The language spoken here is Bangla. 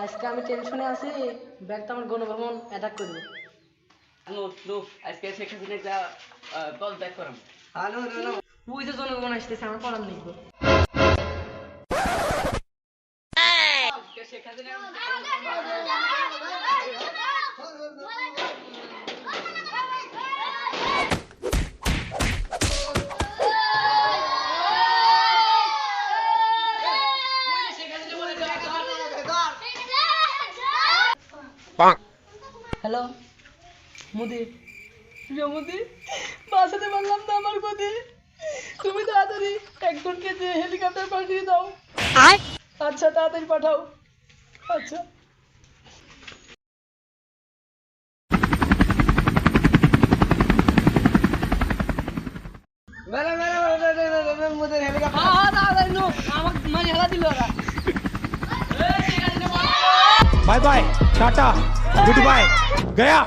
আজকে আমি টেনশনে আছি, ব্যাগটা আমার গণভবন অ্যাটাক করবে। আজকে শেখ হাসিনা একটা পদত্যাগ করাম। ওই যে জনগণ আসতেছে, আমার পড়ার নেই গো। শেখ হাসিনা হ্যালো মোদি, প্রিয় মোদি, বাঁচাতে পারলাম না আমার গতি। তুমি তাড়াতাড়ি একজনকে যে হেলিকপ্টার পাঠিয়ে দাও। আচ্ছা তাড়াতাড়ি পাঠাও। আচ্ছা তাড়াতাড়ি নো, আমাকে মানে হেলা দিল ওরা। Bye bye tata goodbye गया।